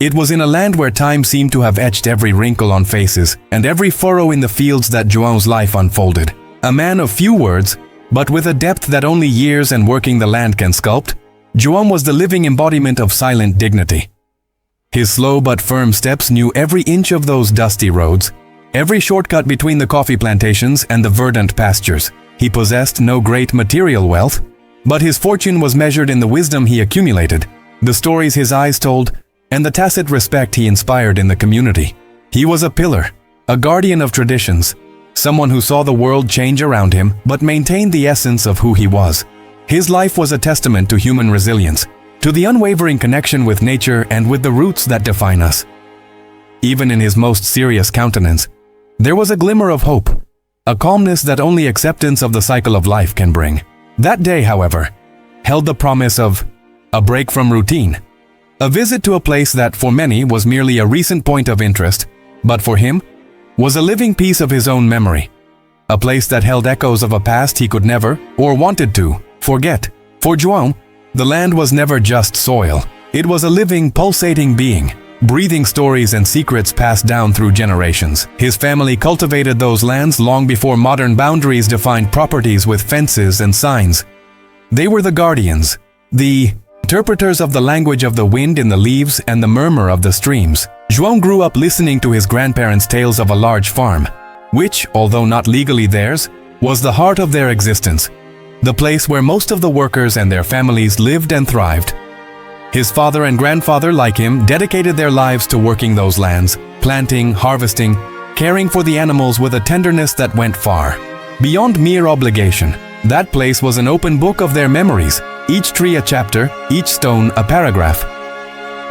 It was in a land where time seemed to have etched every wrinkle on faces and every furrow in the fields that João's life unfolded. A man of few words, but with a depth that only years and working the land can sculpt, João was the living embodiment of silent dignity. His slow but firm steps knew every inch of those dusty roads, every shortcut between the coffee plantations and the verdant pastures. He possessed no great material wealth, but his fortune was measured in the wisdom he accumulated, the stories his eyes told, and the tacit respect he inspired in the community. He was a pillar, a guardian of traditions, someone who saw the world change around him but maintained the essence of who he was. His life was a testament to human resilience, to the unwavering connection with nature and with the roots that define us. Even in his most serious countenance, there was a glimmer of hope, a calmness that only acceptance of the cycle of life can bring. That day, however, held the promise of a break from routine, a visit to a place that for many was merely a recent point of interest, but for him was a living piece of his own memory, a place that held echoes of a past he could never, or wanted to, forget. For João, the land was never just soil. It was a living, pulsating being, breathing stories and secrets passed down through generations. His family cultivated those lands long before modern boundaries defined properties with fences and signs. They were the guardians, the interpreters of the language of the wind in the leaves and the murmur of the streams. João grew up listening to his grandparents' tales of a large farm, which, although not legally theirs, was the heart of their existence, the place where most of the workers and their families lived and thrived. His father and grandfather, like him, dedicated their lives to working those lands, planting, harvesting, caring for the animals with a tenderness that went far beyond mere obligation. That place was an open book of their memories, each tree a chapter, each stone a paragraph.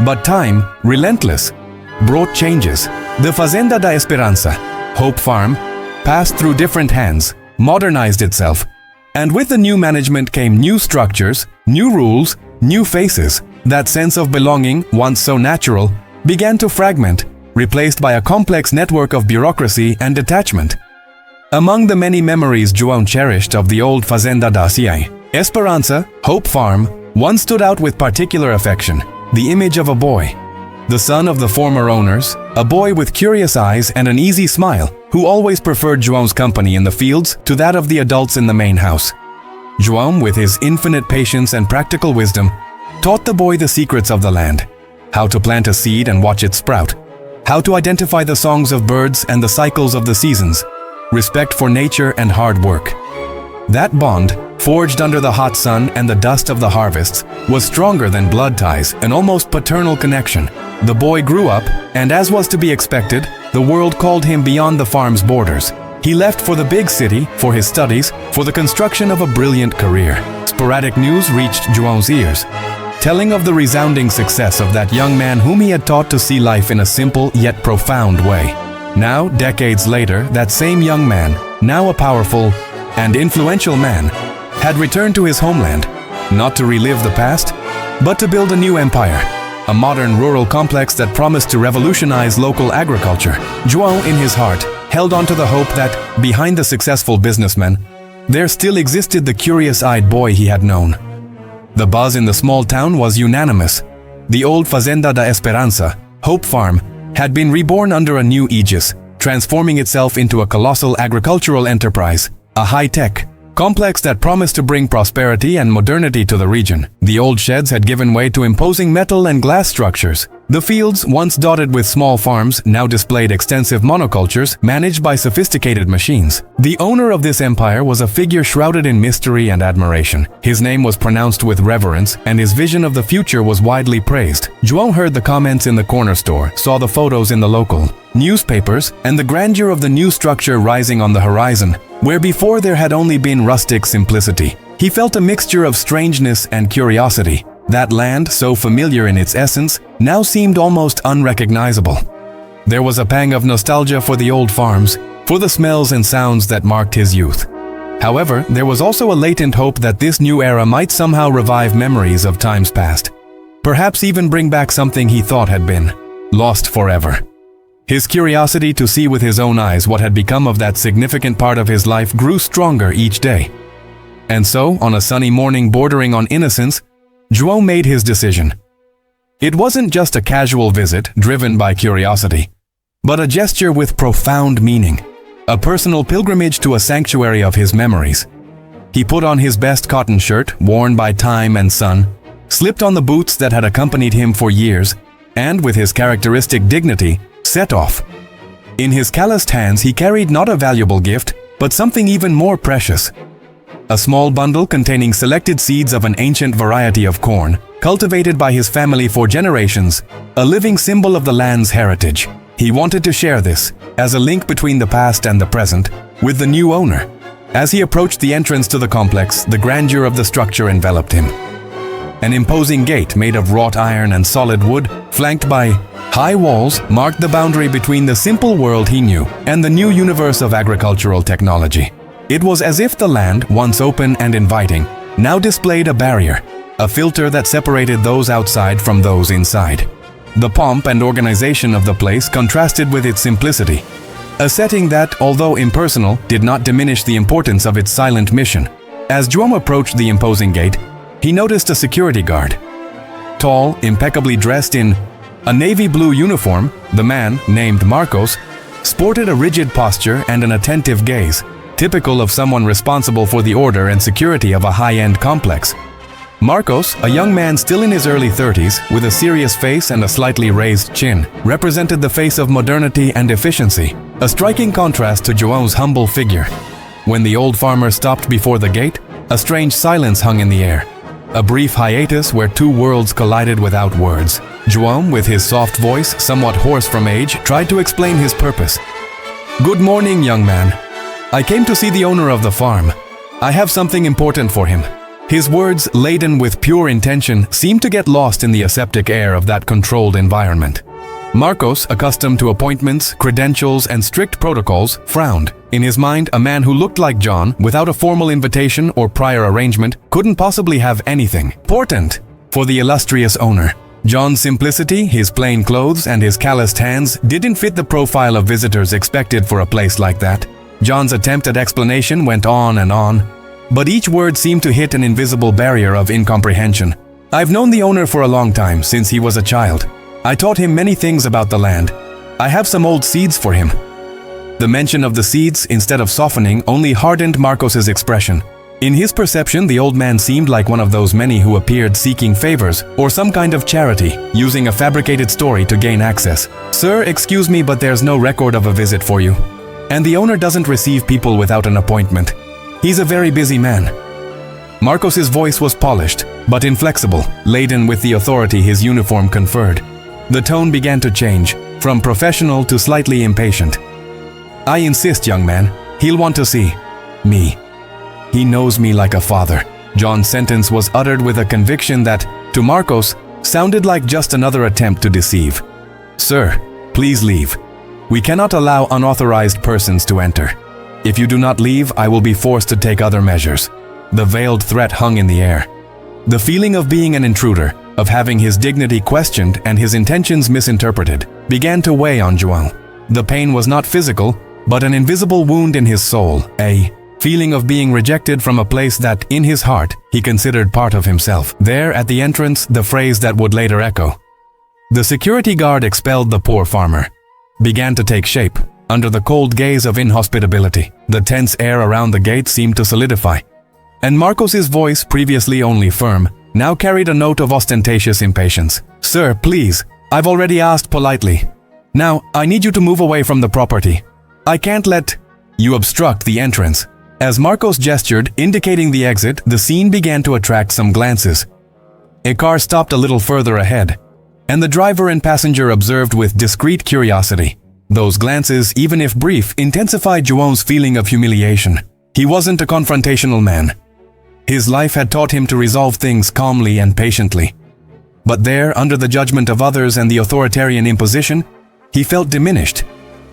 But time, relentless, brought changes. The Fazenda da Esperança, Hope Farm, passed through different hands, modernized itself, and with the new management came new structures, new rules, new faces. That sense of belonging, once so natural, began to fragment, replaced by a complex network of bureaucracy and detachment. Among the many memories João cherished of the old Fazenda da Esperança, Hope Farm, one stood out with particular affection: the image of a boy, the son of the former owners, a boy with curious eyes and an easy smile, who always preferred João's company in the fields to that of the adults in the main house. João, with his infinite patience and practical wisdom, taught the boy the secrets of the land, how to plant a seed and watch it sprout, how to identify the songs of birds and the cycles of the seasons, respect for nature and hard work. That bond, forged under the hot sun and the dust of the harvests, was stronger than blood ties, an almost paternal connection. The boy grew up, and as was to be expected, the world called him beyond the farm's borders. He left for the big city, for his studies, for the construction of a brilliant career. Sporadic news reached João's ears, telling of the resounding success of that young man whom he had taught to see life in a simple yet profound way. Now, decades later, that same young man, now a powerful and influential man, had returned to his homeland, not to relive the past, but to build a new empire, a modern rural complex that promised to revolutionize local agriculture. João, in his heart, held on to the hope that, behind the successful businessman, there still existed the curious-eyed boy he had known. The buzz in the small town was unanimous. The old Fazenda da Esperança, Hope Farm, had been reborn under a new aegis, transforming itself into a colossal agricultural enterprise, a high-tech complex that promised to bring prosperity and modernity to the region. The old sheds had given way to imposing metal and glass structures. The fields, once dotted with small farms, now displayed extensive monocultures managed by sophisticated machines. The owner of this empire was a figure shrouded in mystery and admiration. His name was pronounced with reverence, and his vision of the future was widely praised. João heard the comments in the corner store, saw the photos in the local newspapers, and the grandeur of the new structure rising on the horizon, where before there had only been rustic simplicity. He felt a mixture of strangeness and curiosity. That land, so familiar in its essence, now seemed almost unrecognizable. There was a pang of nostalgia for the old farms, for the smells and sounds that marked his youth. However, there was also a latent hope that this new era might somehow revive memories of times past, perhaps even bring back something he thought had been lost forever. His curiosity to see with his own eyes what had become of that significant part of his life grew stronger each day. And so, on a sunny morning bordering on innocence, João made his decision. It wasn't just a casual visit driven by curiosity, but a gesture with profound meaning, a personal pilgrimage to a sanctuary of his memories. He put on his best cotton shirt, worn by time and sun, slipped on the boots that had accompanied him for years, and with his characteristic dignity, set off. In his calloused hands he carried not a valuable gift, but something even more precious. A small bundle containing selected seeds of an ancient variety of corn, cultivated by his family for generations, a living symbol of the land's heritage. He wanted to share this, as a link between the past and the present, with the new owner. As he approached the entrance to the complex, the grandeur of the structure enveloped him. An imposing gate made of wrought iron and solid wood, flanked by high walls, marked the boundary between the simple world he knew and the new universe of agricultural technology. It was as if the land, once open and inviting, now displayed a barrier, a filter that separated those outside from those inside. The pomp and organization of the place contrasted with its simplicity, a setting that, although impersonal, did not diminish the importance of its silent mission. As João approached the imposing gate, he noticed a security guard. Tall, impeccably dressed in a navy blue uniform, the man, named Marcos, sported a rigid posture and an attentive gaze, typical of someone responsible for the order and security of a high-end complex. Marcos, a young man still in his early 30s, with a serious face and a slightly raised chin, represented the face of modernity and efficiency, a striking contrast to João's humble figure. When the old farmer stopped before the gate, a strange silence hung in the air, a brief hiatus where two worlds collided without words. João, with his soft voice, somewhat hoarse from age, tried to explain his purpose. "Good morning, young man. I came to see the owner of the farm. I have something important for him." His words, laden with pure intention, seemed to get lost in the aseptic air of that controlled environment. Marcos, accustomed to appointments, credentials, and strict protocols, frowned. In his mind, a man who looked like John, without a formal invitation or prior arrangement, couldn't possibly have anything important for the illustrious owner. John's simplicity, his plain clothes, and his calloused hands didn't fit the profile of visitors expected for a place like that. John's attempt at explanation went on and on, but each word seemed to hit an invisible barrier of incomprehension. "I've known the owner for a long time, since he was a child. I taught him many things about the land. I have some old seeds for him." The mention of the seeds, instead of softening, only hardened Marcos's expression. In his perception, the old man seemed like one of those many who appeared seeking favors or some kind of charity, using a fabricated story to gain access. "Sir, excuse me, but there's no record of a visit for you. And the owner doesn't receive people without an appointment. He's a very busy man." Marcos's voice was polished, but inflexible, laden with the authority his uniform conferred. The tone began to change, from professional to slightly impatient. "I insist, young man. He'll want to see me. He knows me like a father." John's sentence was uttered with a conviction that, to Marcos, sounded like just another attempt to deceive. "Sir, please leave. We cannot allow unauthorized persons to enter. If you do not leave, I will be forced to take other measures." The veiled threat hung in the air. The feeling of being an intruder, of having his dignity questioned and his intentions misinterpreted, began to weigh on João. The pain was not physical, but an invisible wound in his soul, a feeling of being rejected from a place that, in his heart, he considered part of himself. There, at the entrance, the phrase that would later echo. The security guard expelled the poor farmer, began to take shape, under the cold gaze of inhospitability. The tense air around the gate seemed to solidify, and Marcos's voice, previously only firm, now carried a note of ostentatious impatience. "Sir, please, I've already asked politely. Now, I need you to move away from the property. I can't let you obstruct the entrance." As Marcos gestured, indicating the exit, the scene began to attract some glances. A car stopped a little further ahead, and the driver and passenger observed with discreet curiosity. Those glances, even if brief, intensified João's feeling of humiliation. He wasn't a confrontational man. His life had taught him to resolve things calmly and patiently. But there, under the judgment of others and the authoritarian imposition, he felt diminished,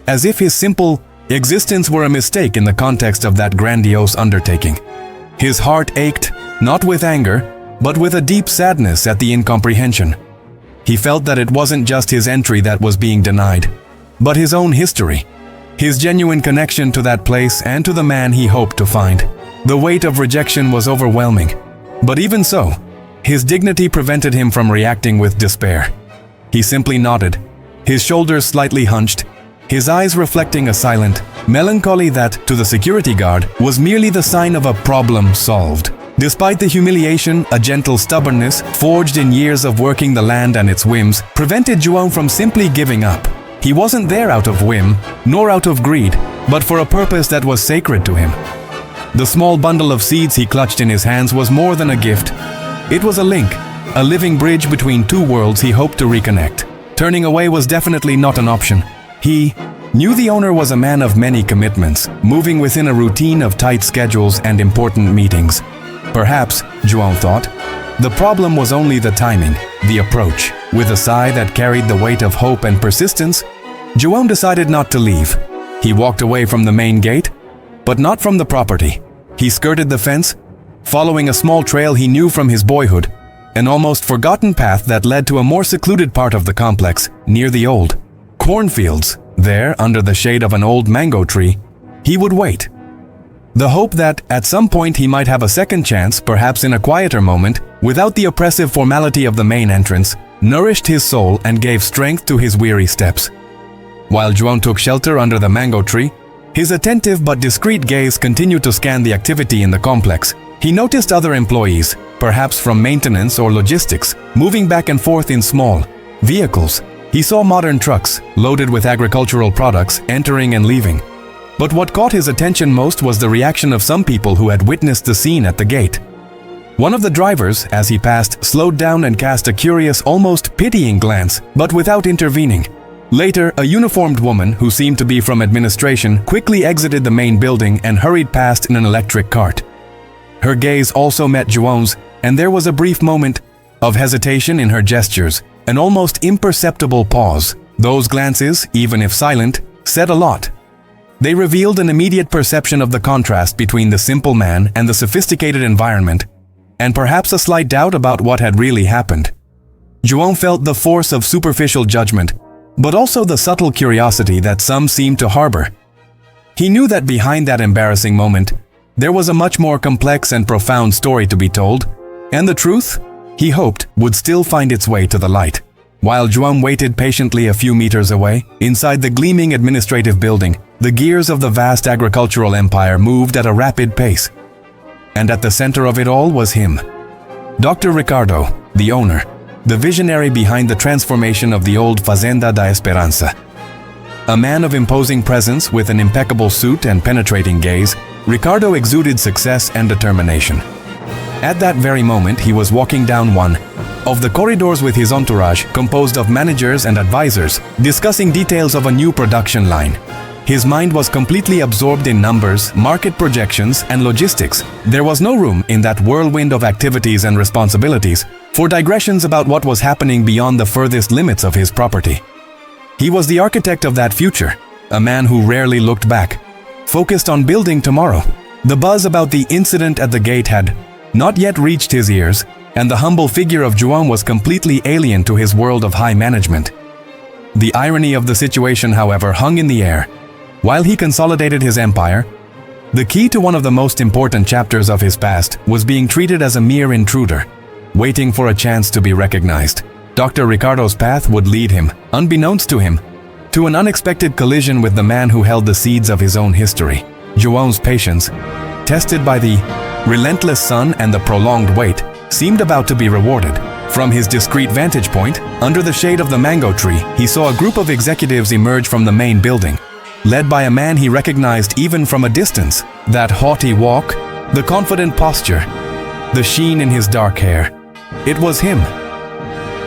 as if his simple existence were a mistake in the context of that grandiose undertaking. His heart ached, not with anger, but with a deep sadness at the incomprehension. He felt that it wasn't just his entry that was being denied, but his own history, his genuine connection to that place and to the man he hoped to find. The weight of rejection was overwhelming, but even so, His dignity prevented him from reacting with despair. He simply nodded, his shoulders slightly hunched, his eyes reflecting a silent melancholy that, to the security guard, was merely the sign of a problem solved. Despite the humiliation, a gentle stubbornness, forged in years of working the land and its whims, prevented João from simply giving up. He wasn't there out of whim, nor out of greed, but for a purpose that was sacred to him. The small bundle of seeds he clutched in his hands was more than a gift. It was a link, a living bridge between two worlds he hoped to reconnect. Turning away was definitely not an option. He knew the owner was a man of many commitments, moving within a routine of tight schedules and important meetings. Perhaps, João thought, the problem was only the timing, the approach. With a sigh that carried the weight of hope and persistence, João decided not to leave. He walked away from the main gate, but not from the property. He skirted the fence, following a small trail he knew from his boyhood, an almost forgotten path that led to a more secluded part of the complex, near the old cornfields. There, under the shade of an old mango tree, he would wait. The hope that, at some point, he might have a second chance, perhaps in a quieter moment, without the oppressive formality of the main entrance, nourished his soul and gave strength to his weary steps. While João took shelter under the mango tree, his attentive but discreet gaze continued to scan the activity in the complex. He noticed other employees, perhaps from maintenance or logistics, moving back and forth in small vehicles. He saw modern trucks, loaded with agricultural products, entering and leaving. But what caught his attention most was the reaction of some people who had witnessed the scene at the gate. One of the drivers, as he passed, slowed down and cast a curious, almost pitying glance, but without intervening. Later, a uniformed woman, who seemed to be from administration, quickly exited the main building and hurried past in an electric cart. Her gaze also met João's, and there was a brief moment of hesitation in her gestures, an almost imperceptible pause. Those glances, even if silent, said a lot. They revealed an immediate perception of the contrast between the simple man and the sophisticated environment, and perhaps a slight doubt about what had really happened. João felt the force of superficial judgment, but also the subtle curiosity that some seemed to harbor. He knew that behind that embarrassing moment, there was a much more complex and profound story to be told, and the truth, he hoped, would still find its way to the light. While João waited patiently a few meters away, inside the gleaming administrative building, the gears of the vast agricultural empire moved at a rapid pace. And at the center of it all was him. Dr. Ricardo, the owner, the visionary behind the transformation of the old Fazenda da Esperança. A man of imposing presence with an impeccable suit and penetrating gaze, Ricardo exuded success and determination. At that very moment, he was walking down one of the corridors with his entourage, composed of managers and advisors, discussing details of a new production line. His mind was completely absorbed in numbers, market projections, and logistics. There was no room in that whirlwind of activities and responsibilities for digressions about what was happening beyond the furthest limits of his property. He was the architect of that future, a man who rarely looked back, focused on building tomorrow. The buzz about the incident at the gate had not yet reached his ears, and the humble figure of João was completely alien to his world of high management. The irony of the situation, however, hung in the air. While he consolidated his empire, the key to one of the most important chapters of his past was being treated as a mere intruder, waiting for a chance to be recognized. Dr. Ricardo's path would lead him, unbeknownst to him, to an unexpected collision with the man who held the seeds of his own history. João's patience, tested by the relentless sun and the prolonged wait, seemed about to be rewarded. From his discreet vantage point, under the shade of the mango tree, he saw a group of executives emerge from the main building, led by a man he recognized even from a distance. That haughty walk, the confident posture, the sheen in his dark hair. It was him.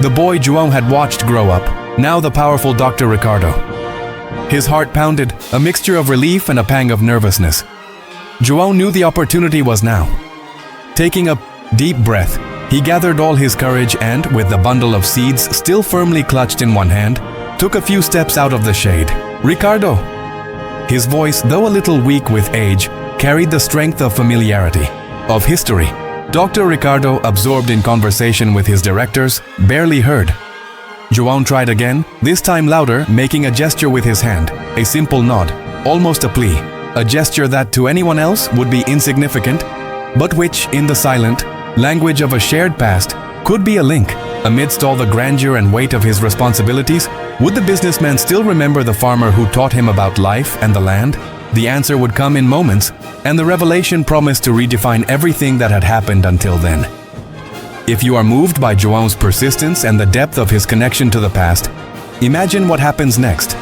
The boy João had watched grow up, now the powerful Dr. Ricardo. His heart pounded, a mixture of relief and a pang of nervousness. João knew the opportunity was now. Taking a deep breath, he gathered all his courage and, with the bundle of seeds still firmly clutched in one hand, took a few steps out of the shade. "Ricardo!" His voice, though a little weak with age, carried the strength of familiarity, of history. Dr. Ricardo, absorbed in conversation with his directors, barely heard. João tried again, this time louder, making a gesture with his hand, a simple nod, almost a plea, a gesture that to anyone else would be insignificant, but which, in the silent language of a shared past, could be a link. Amidst all the grandeur and weight of his responsibilities, would the businessman still remember the farmer who taught him about life and the land? The answer would come in moments, and the revelation promised to redefine everything that had happened until then. If you are moved by João's persistence and the depth of his connection to the past, imagine what happens next,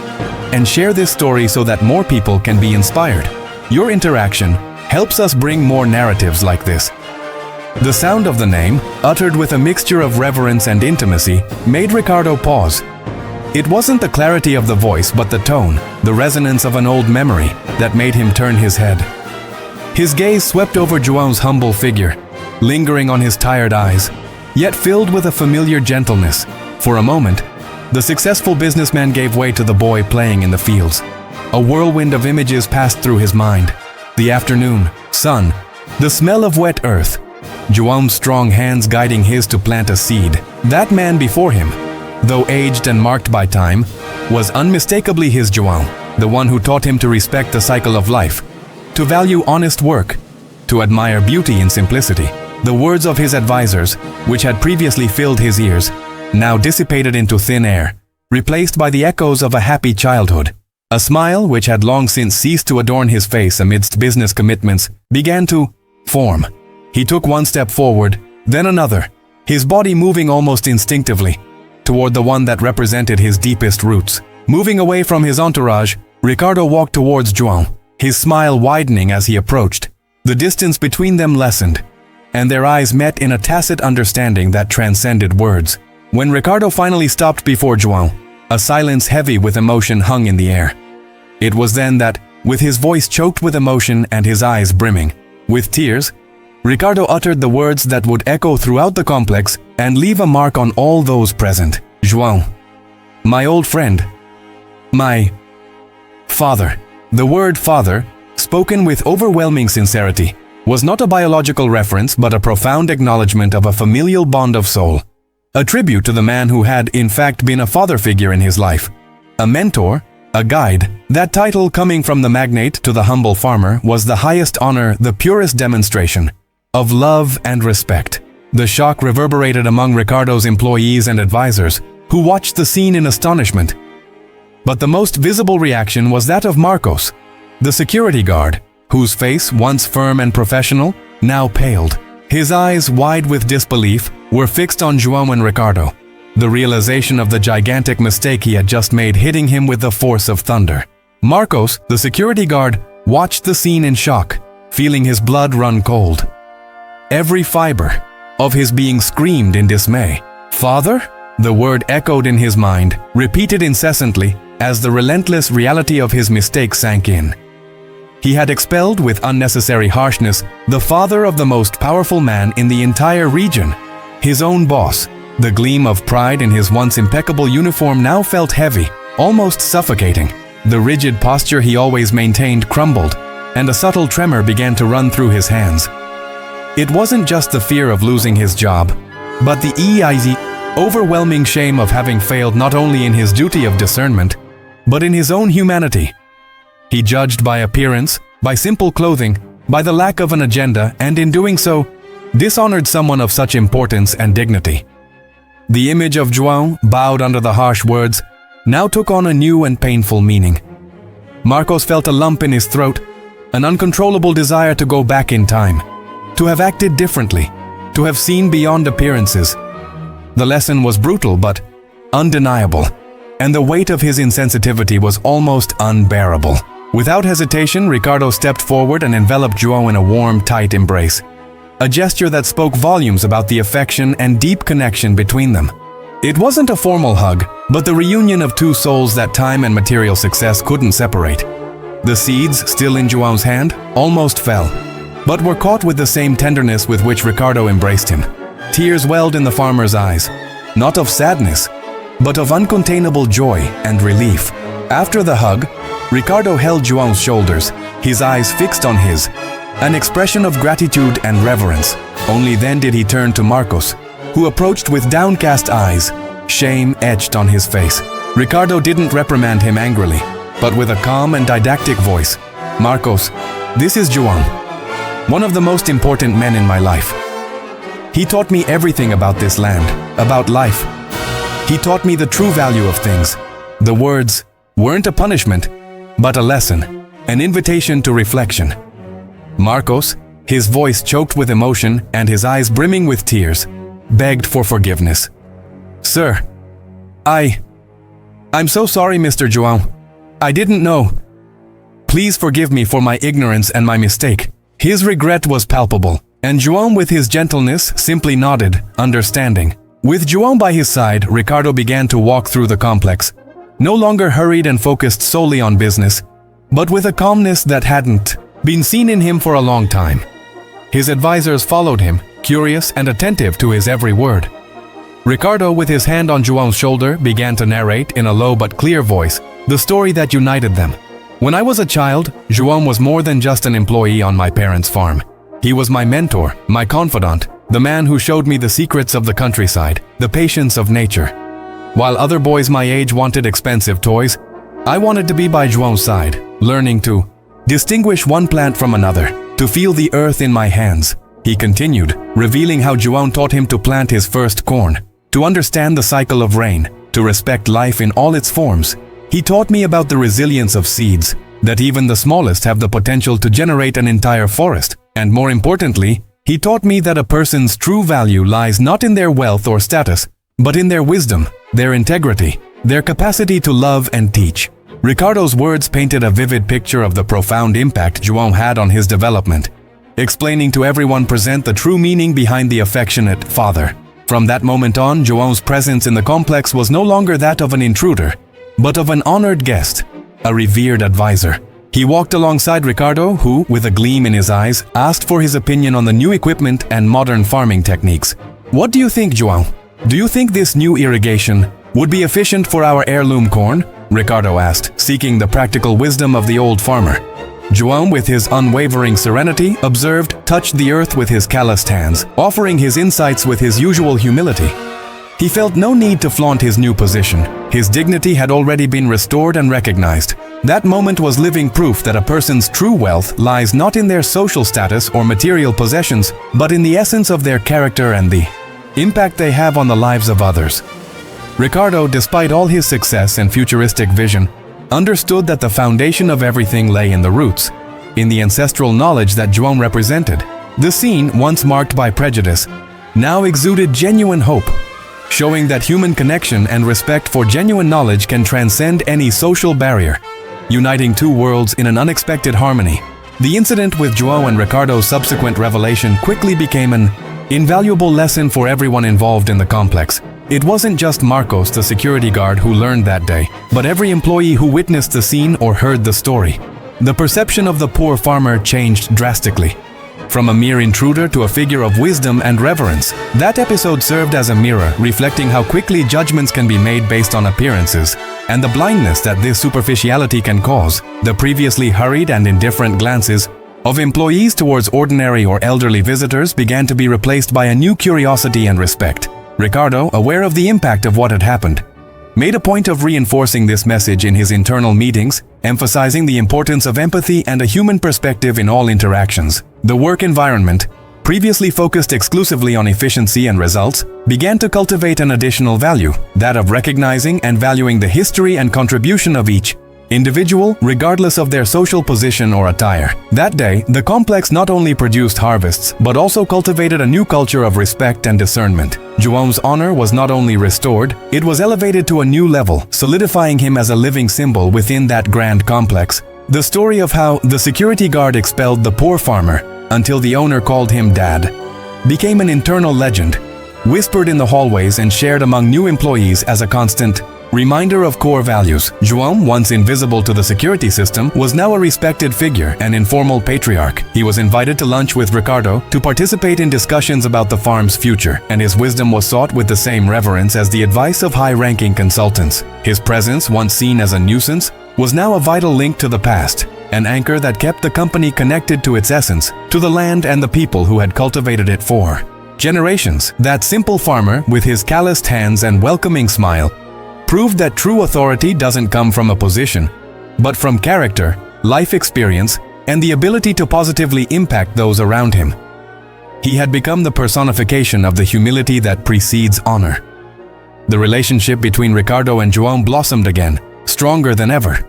and share this story so that more people can be inspired. Your interaction helps us bring more narratives like this. The sound of the name, uttered with a mixture of reverence and intimacy, made Ricardo pause. It wasn't the clarity of the voice, but the tone, the resonance of an old memory, that made him turn his head. His gaze swept over João's humble figure, lingering on his tired eyes, yet filled with a familiar gentleness. For a moment, the successful businessman gave way to the boy playing in the fields. A whirlwind of images passed through his mind. The afternoon, sun, the smell of wet earth, João's strong hands guiding his to plant a seed. That man before him, though aged and marked by time, was unmistakably his João, the one who taught him to respect the cycle of life, to value honest work, to admire beauty in simplicity. The words of his advisors, which had previously filled his ears, now dissipated into thin air, replaced by the echoes of a happy childhood. A smile, which had long since ceased to adorn his face amidst business commitments, began to form. He took one step forward, then another, his body moving almost instinctively toward the one that represented his deepest roots. Moving away from his entourage, Ricardo walked towards João, his smile widening as he approached. The distance between them lessened, and their eyes met in a tacit understanding that transcended words. When Ricardo finally stopped before João, a silence heavy with emotion hung in the air. It was then that, with his voice choked with emotion and his eyes brimming with tears, Ricardo uttered the words that would echo throughout the complex and leave a mark on all those present. João, my old friend, my father. The word father, spoken with overwhelming sincerity, was not a biological reference but a profound acknowledgement of a familial bond of soul, a tribute to the man who had, in fact, been a father figure in his life, a mentor, a guide. That title, coming from the magnate to the humble farmer, was the highest honor, the purest demonstration of love and respect. The shock reverberated among Ricardo's employees and advisors, who watched the scene in astonishment. But the most visible reaction was that of Marcos, the security guard, whose face, once firm and professional, now paled. His eyes, wide with disbelief, were fixed on João and Ricardo, the realization of the gigantic mistake he had just made hitting him with the force of thunder. Marcos, the security guard, watched the scene in shock, feeling his blood run cold. Every fiber of his being screamed in dismay. Father? The word echoed in his mind, repeated incessantly as the relentless reality of his mistake sank in. He had expelled with unnecessary harshness the father of the most powerful man in the entire region, his own boss. The gleam of pride in his once impeccable uniform now felt heavy, almost suffocating. The rigid posture he always maintained crumbled, and a subtle tremor began to run through his hands. It wasn't just the fear of losing his job, but the overwhelming shame of having failed not only in his duty of discernment, but in his own humanity. He judged by appearance, by simple clothing, by the lack of an agenda, and in doing so, dishonored someone of such importance and dignity. The image of João, bowed under the harsh words, now took on a new and painful meaning. Marcos felt a lump in his throat, an uncontrollable desire to go back in time, to have acted differently, to have seen beyond appearances. The lesson was brutal but undeniable, and the weight of his insensitivity was almost unbearable. Without hesitation, Ricardo stepped forward and enveloped João in a warm, tight embrace, a gesture that spoke volumes about the affection and deep connection between them. It wasn't a formal hug, but the reunion of two souls that time and material success couldn't separate. The seeds, still in João's hand, almost fell, but were caught with the same tenderness with which Ricardo embraced him. Tears welled in the farmer's eyes, not of sadness, but of uncontainable joy and relief. After the hug, Ricardo held João's shoulders, his eyes fixed on his, an expression of gratitude and reverence. Only then did he turn to Marcos, who approached with downcast eyes, shame etched on his face. Ricardo didn't reprimand him angrily, but with a calm and didactic voice. Marcos, this is João, one of the most important men in my life. He taught me everything about this land, about life. He taught me the true value of things. The words weren't a punishment, but a lesson, an invitation to reflection. Marcos, his voice choked with emotion and his eyes brimming with tears, begged for forgiveness. "Sir, I'm so sorry, Mr. João. I didn't know. Please forgive me for my ignorance and my mistake." His regret was palpable, and João with his gentleness simply nodded, understanding. With João by his side, Ricardo began to walk through the complex, no longer hurried and focused solely on business, but with a calmness that hadn't been seen in him for a long time. His advisors followed him, curious and attentive to his every word. Ricardo, with his hand on João's shoulder, began to narrate in a low but clear voice the story that united them. "When I was a child, João was more than just an employee on my parents' farm. He was my mentor, my confidant, the man who showed me the secrets of the countryside, the patience of nature. While other boys my age wanted expensive toys, I wanted to be by João's side, learning to distinguish one plant from another, to feel the earth in my hands." He continued, revealing how João taught him to plant his first corn, to understand the cycle of rain, to respect life in all its forms. "He taught me about the resilience of seeds, that even the smallest have the potential to generate an entire forest. And more importantly, he taught me that a person's true value lies not in their wealth or status, but in their wisdom, their integrity, their capacity to love and teach." Ricardo's words painted a vivid picture of the profound impact João had on his development, explaining to everyone present the true meaning behind the affectionate father. From that moment on, João's presence in the complex was no longer that of an intruder, but of an honored guest, a revered advisor. He walked alongside Ricardo, who, with a gleam in his eyes, asked for his opinion on the new equipment and modern farming techniques. "What do you think, João? Do you think this new irrigation would be efficient for our heirloom corn?" Ricardo asked, seeking the practical wisdom of the old farmer. João, with his unwavering serenity, observed, touched the earth with his calloused hands, offering his insights with his usual humility. He felt no need to flaunt his new position. His dignity had already been restored and recognized. That moment was living proof that a person's true wealth lies not in their social status or material possessions, but in the essence of their character and the impact they have on the lives of others. Ricardo, despite all his success and futuristic vision, understood that the foundation of everything lay in the roots, in the ancestral knowledge that João represented. The scene, once marked by prejudice, now exuded genuine hope, showing that human connection and respect for genuine knowledge can transcend any social barrier, uniting two worlds in an unexpected harmony. The incident with João and Ricardo's subsequent revelation quickly became an invaluable lesson for everyone involved in the complex. It wasn't just Marcos, the security guard, who learned that day, but every employee who witnessed the scene or heard the story. The perception of the poor farmer changed drastically. From a mere intruder to a figure of wisdom and reverence, that episode served as a mirror, reflecting how quickly judgments can be made based on appearances, and the blindness that this superficiality can cause. The previously hurried and indifferent glances of employees towards ordinary or elderly visitors began to be replaced by a new curiosity and respect. Ricardo, aware of the impact of what had happened, made a point of reinforcing this message in his internal meetings, emphasizing the importance of empathy and a human perspective in all interactions. The work environment, previously focused exclusively on efficiency and results, began to cultivate an additional value, that of recognizing and valuing the history and contribution of each individual, regardless of their social position or attire. That day, the complex not only produced harvests, but also cultivated a new culture of respect and discernment. João's honor was not only restored, it was elevated to a new level, solidifying him as a living symbol within that grand complex. The story of how the security guard expelled the poor farmer until the owner called him Dad became an internal legend, whispered in the hallways and shared among new employees as a constant reminder of core values. João, once invisible to the security system, was now a respected figure, an informal patriarch. He was invited to lunch with Ricardo to participate in discussions about the farm's future, and his wisdom was sought with the same reverence as the advice of high-ranking consultants. His presence, once seen as a nuisance, was now a vital link to the past, an anchor that kept the company connected to its essence, to the land and the people who had cultivated it for generations. That simple farmer, with his calloused hands and welcoming smile, proved that true authority doesn't come from a position, but from character, life experience, and the ability to positively impact those around him. He had become the personification of the humility that precedes honor. The relationship between Ricardo and João blossomed again, stronger than ever.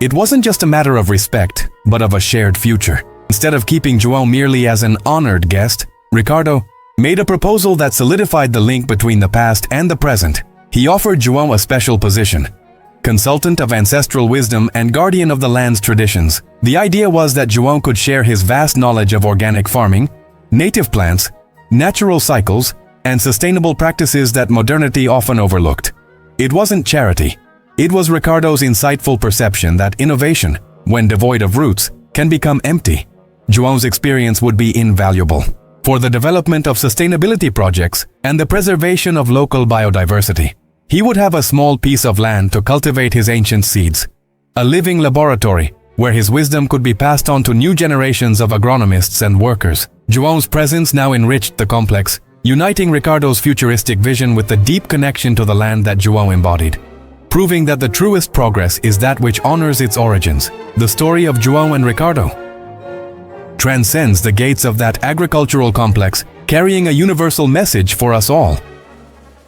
It wasn't just a matter of respect, but of a shared future. Instead of keeping João merely as an honored guest, Ricardo made a proposal that solidified the link between the past and the present. He offered João a special position, consultant of ancestral wisdom and guardian of the land's traditions. The idea was that João could share his vast knowledge of organic farming, native plants, natural cycles, and sustainable practices that modernity often overlooked. It wasn't charity. It was Ricardo's insightful perception that innovation, when devoid of roots, can become empty. João's experience would be invaluable for the development of sustainability projects and the preservation of local biodiversity. He would have a small piece of land to cultivate his ancient seeds, a living laboratory where his wisdom could be passed on to new generations of agronomists and workers. João's presence now enriched the complex, uniting Ricardo's futuristic vision with the deep connection to the land that João embodied, proving that the truest progress is that which honors its origins. The story of João and Ricardo transcends the gates of that agricultural complex, carrying a universal message for us all.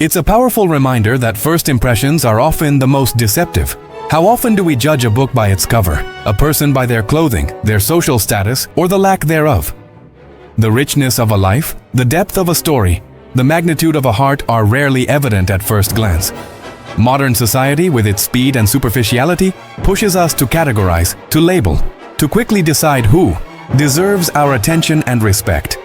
It's a powerful reminder that first impressions are often the most deceptive. How often do we judge a book by its cover, a person by their clothing, their social status, or the lack thereof? The richness of a life, the depth of a story, the magnitude of a heart are rarely evident at first glance. Modern society, with its speed and superficiality, pushes us to categorize, to label, to quickly decide who deserves our attention and respect.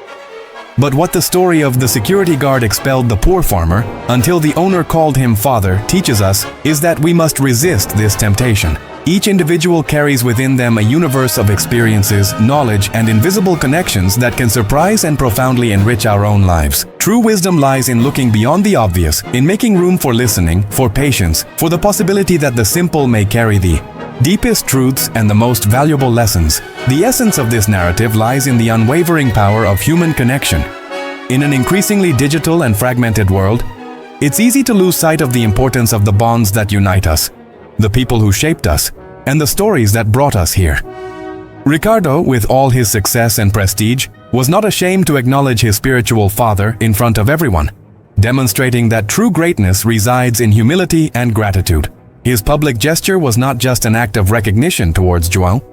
But what the story of the security guard expelled the poor farmer until the owner called him father teaches us is that we must resist this temptation. Each individual carries within them a universe of experiences, knowledge, and invisible connections that can surprise and profoundly enrich our own lives. True wisdom lies in looking beyond the obvious, in making room for listening, for patience, for the possibility that the simple may carry the deepest truths and the most valuable lessons. The essence of this narrative lies in the unwavering power of human connection. In an increasingly digital and fragmented world, it's easy to lose sight of the importance of the bonds that unite us, the people who shaped us, and the stories that brought us here. Ricardo, with all his success and prestige, was not ashamed to acknowledge his spiritual father in front of everyone, demonstrating that true greatness resides in humility and gratitude. His public gesture was not just an act of recognition towards João,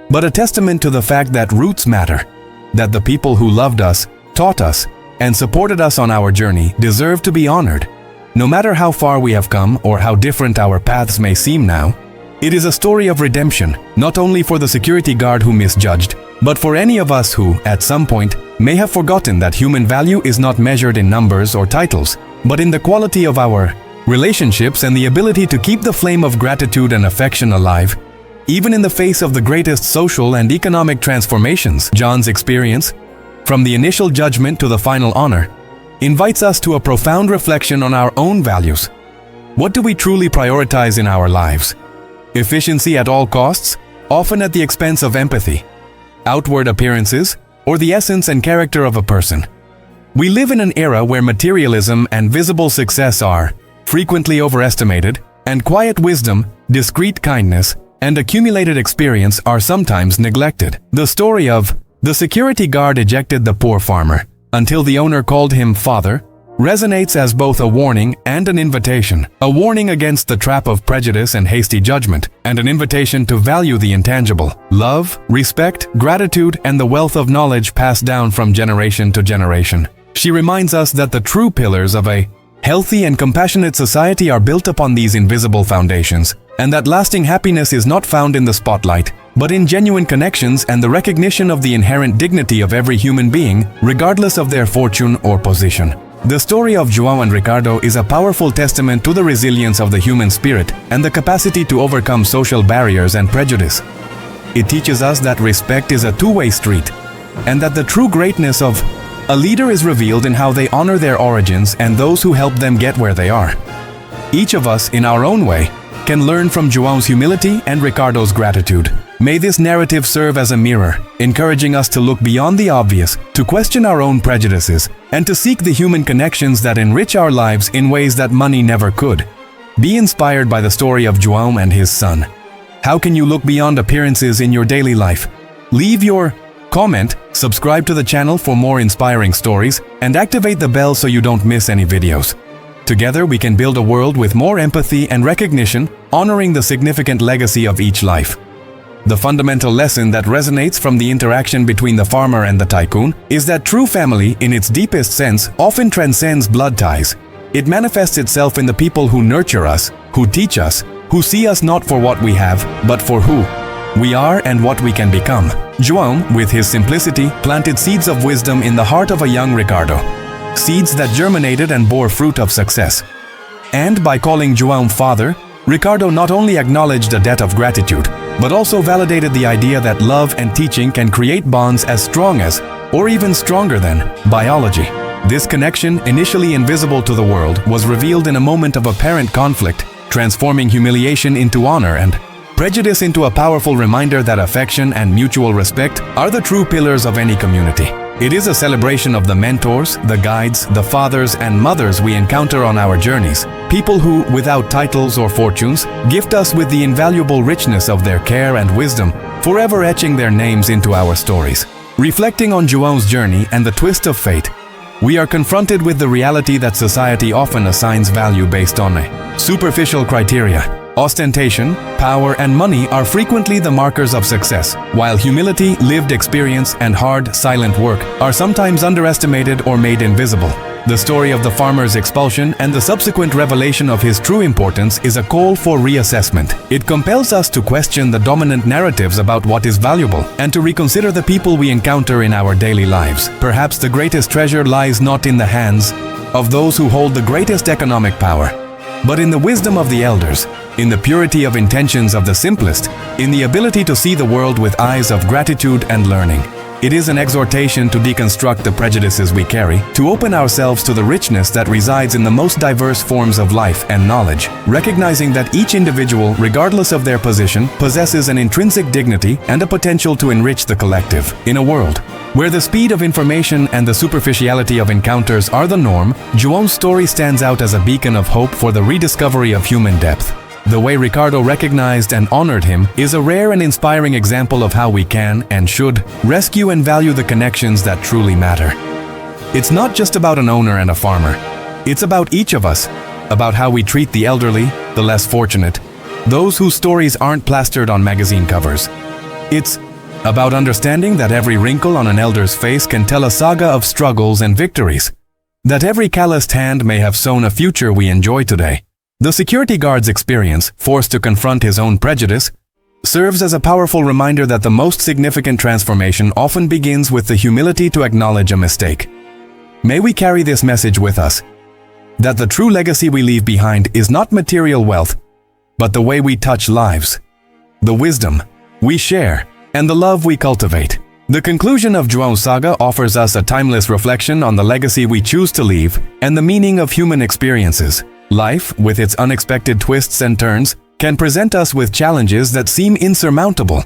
but a testament to the fact that roots matter, that the people who loved us, taught us, and supported us on our journey deserve to be honored. No matter how far we have come or how different our paths may seem now, it is a story of redemption, not only for the security guard who misjudged, but for any of us who, at some point, may have forgotten that human value is not measured in numbers or titles, but in the quality of our relationships and the ability to keep the flame of gratitude and affection alive, even in the face of the greatest social and economic transformations. John's experience, from the initial judgment to the final honor, invites us to a profound reflection on our own values. What do we truly prioritize in our lives? Efficiency at all costs, often at the expense of empathy, outward appearances, or the essence and character of a person? We live in an era where materialism and visible success are frequently overestimated, and quiet wisdom, discreet kindness, and accumulated experience are sometimes neglected. The story of the security guard ejected the poor farmer until the owner called him father resonates as both a warning and an invitation. A warning against the trap of prejudice and hasty judgment, and an invitation to value the intangible: love, respect, gratitude, and the wealth of knowledge passed down from generation to generation. She reminds us that the true pillars of a healthy and compassionate society are built upon these invisible foundations, and that lasting happiness is not found in the spotlight, but in genuine connections and the recognition of the inherent dignity of every human being, regardless of their fortune or position. The story of João and Ricardo is a powerful testament to the resilience of the human spirit and the capacity to overcome social barriers and prejudice. It teaches us that respect is a two-way street, and that the true greatness of a leader is revealed in how they honor their origins and those who helped them get where they are. Each of us, in our own way, can learn from João's humility and Ricardo's gratitude. May this narrative serve as a mirror, encouraging us to look beyond the obvious, to question our own prejudices, and to seek the human connections that enrich our lives in ways that money never could. Be inspired by the story of João and his son. How can you look beyond appearances in your daily life? Leave your Comment, subscribe to the channel for more inspiring stories, and activate the bell so you don't miss any videos. Together we can build a world with more empathy and recognition, honoring the significant legacy of each life. The fundamental lesson that resonates from the interaction between the farmer and the tycoon is that true family, in its deepest sense, often transcends blood ties. It manifests itself in the people who nurture us, who teach us, who see us not for what we have, but for who we are and what we can become. João, with his simplicity, planted seeds of wisdom in the heart of a young Ricardo. Seeds that germinated and bore fruit of success. And by calling João father, Ricardo not only acknowledged a debt of gratitude, but also validated the idea that love and teaching can create bonds as strong as, or even stronger than, biology. This connection, initially invisible to the world, was revealed in a moment of apparent conflict, transforming humiliation into honor and prejudice into a powerful reminder that affection and mutual respect are the true pillars of any community. It is a celebration of the mentors, the guides, the fathers and mothers we encounter on our journeys, people who, without titles or fortunes, gift us with the invaluable richness of their care and wisdom, forever etching their names into our stories. Reflecting on João's journey and the twist of fate, we are confronted with the reality that society often assigns value based on superficial criteria. Ostentation, power, and money are frequently the markers of success, while humility, lived experience, and hard, silent work are sometimes underestimated or made invisible. The story of the farmer's expulsion and the subsequent revelation of his true importance is a call for reassessment. It compels us to question the dominant narratives about what is valuable and to reconsider the people we encounter in our daily lives. Perhaps the greatest treasure lies not in the hands of those who hold the greatest economic power, but in the wisdom of the elders, in the purity of intentions of the simplest, in the ability to see the world with eyes of gratitude and learning. It is an exhortation to deconstruct the prejudices we carry, to open ourselves to the richness that resides in the most diverse forms of life and knowledge, recognizing that each individual, regardless of their position, possesses an intrinsic dignity and a potential to enrich the collective. In a world where the speed of information and the superficiality of encounters are the norm, João's story stands out as a beacon of hope for the rediscovery of human depth. The way Ricardo recognized and honored him is a rare and inspiring example of how we can and should rescue and value the connections that truly matter. It's not just about an owner and a farmer. It's about each of us, about how we treat the elderly, the less fortunate, those whose stories aren't plastered on magazine covers. It's about understanding that every wrinkle on an elder's face can tell a saga of struggles and victories, that every calloused hand may have sown a future we enjoy today. The security guard's experience, forced to confront his own prejudice, serves as a powerful reminder that the most significant transformation often begins with the humility to acknowledge a mistake. May we carry this message with us, that the true legacy we leave behind is not material wealth, but the way we touch lives, the wisdom we share, and the love we cultivate. The conclusion of João's saga offers us a timeless reflection on the legacy we choose to leave and the meaning of human experiences. Life, with its unexpected twists and turns, can present us with challenges that seem insurmountable.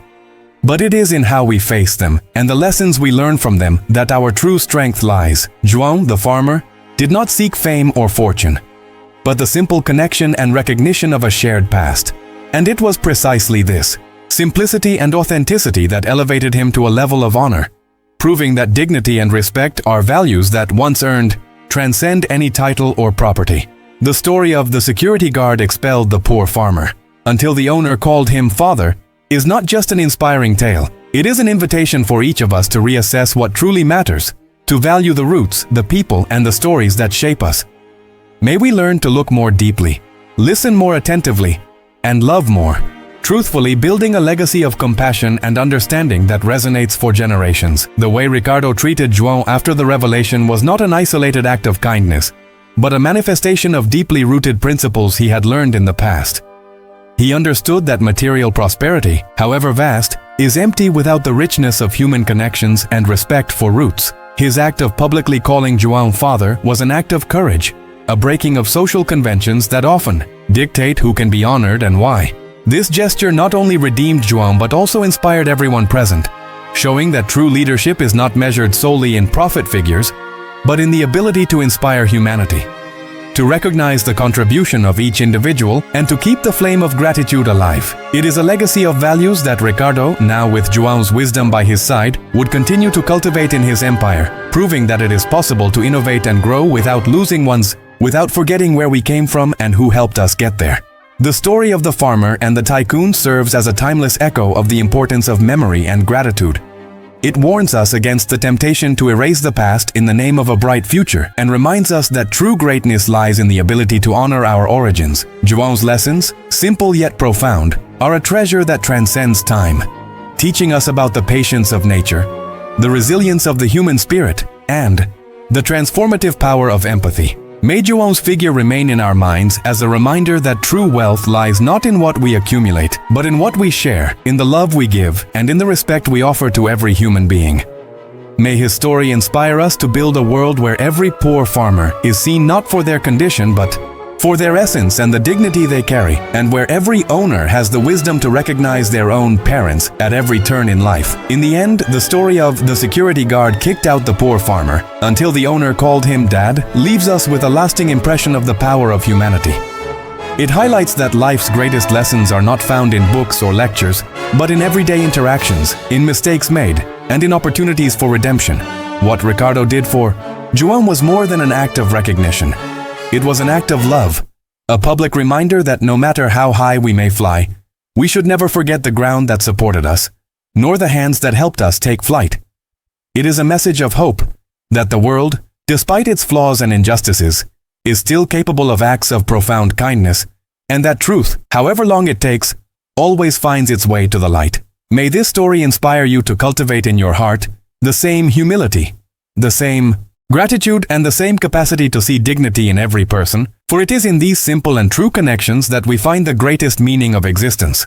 But it is in how we face them and the lessons we learn from them that our true strength lies. João, the farmer, did not seek fame or fortune, but the simple connection and recognition of a shared past. And it was precisely this simplicity and authenticity that elevated him to a level of honor, proving that dignity and respect are values that, once earned, transcend any title or property. The story of the security guard expelled the poor farmer until the owner called him father is not just an inspiring tale. It is an invitation for each of us to reassess what truly matters, to value the roots, the people, and the stories that shape us. May we learn to look more deeply, listen more attentively, and love more, truthfully building a legacy of compassion and understanding that resonates for generations. The way Ricardo treated João after the revelation was not an isolated act of kindness, but a manifestation of deeply rooted principles he had learned in the past. He understood that material prosperity, however vast, is empty without the richness of human connections and respect for roots. His act of publicly calling João father was an act of courage, a breaking of social conventions that often dictate who can be honored and why. This gesture not only redeemed João but also inspired everyone present, showing that true leadership is not measured solely in profit figures, but in the ability to inspire humanity. to recognize the contribution of each individual, and to keep the flame of gratitude alive. It is a legacy of values that Ricardo, now with João's wisdom by his side, would continue to cultivate in his empire, proving that it is possible to innovate and grow without forgetting where we came from and who helped us get there. The story of the farmer and the tycoon serves as a timeless echo of the importance of memory and gratitude. It warns us against the temptation to erase the past in the name of a bright future, and reminds us that true greatness lies in the ability to honor our origins. João's lessons, simple yet profound, are a treasure that transcends time, teaching us about the patience of nature, the resilience of the human spirit, and the transformative power of empathy. May João's figure remain in our minds as a reminder that true wealth lies not in what we accumulate, but in what we share, in the love we give, and in the respect we offer to every human being. May his story inspire us to build a world where every poor farmer is seen not for their condition, but for their essence and the dignity they carry, and where every owner has the wisdom to recognize their own parents at every turn in life. In the end, the story of the security guard kicked out the poor farmer until the owner called him Dad leaves us with a lasting impression of the power of humanity. It highlights that life's greatest lessons are not found in books or lectures, but in everyday interactions, in mistakes made, and in opportunities for redemption. What Ricardo did for João was more than an act of recognition. It was an act of love, a public reminder that no matter how high we may fly, we should never forget the ground that supported us, nor the hands that helped us take flight. It is a message of hope that the world, despite its flaws and injustices, is still capable of acts of profound kindness, and that truth, however long it takes, always finds its way to the light. May this story inspire you to cultivate in your heart the same humility, the same gratitude, and the same capacity to see dignity in every person, for it is in these simple and true connections that we find the greatest meaning of existence.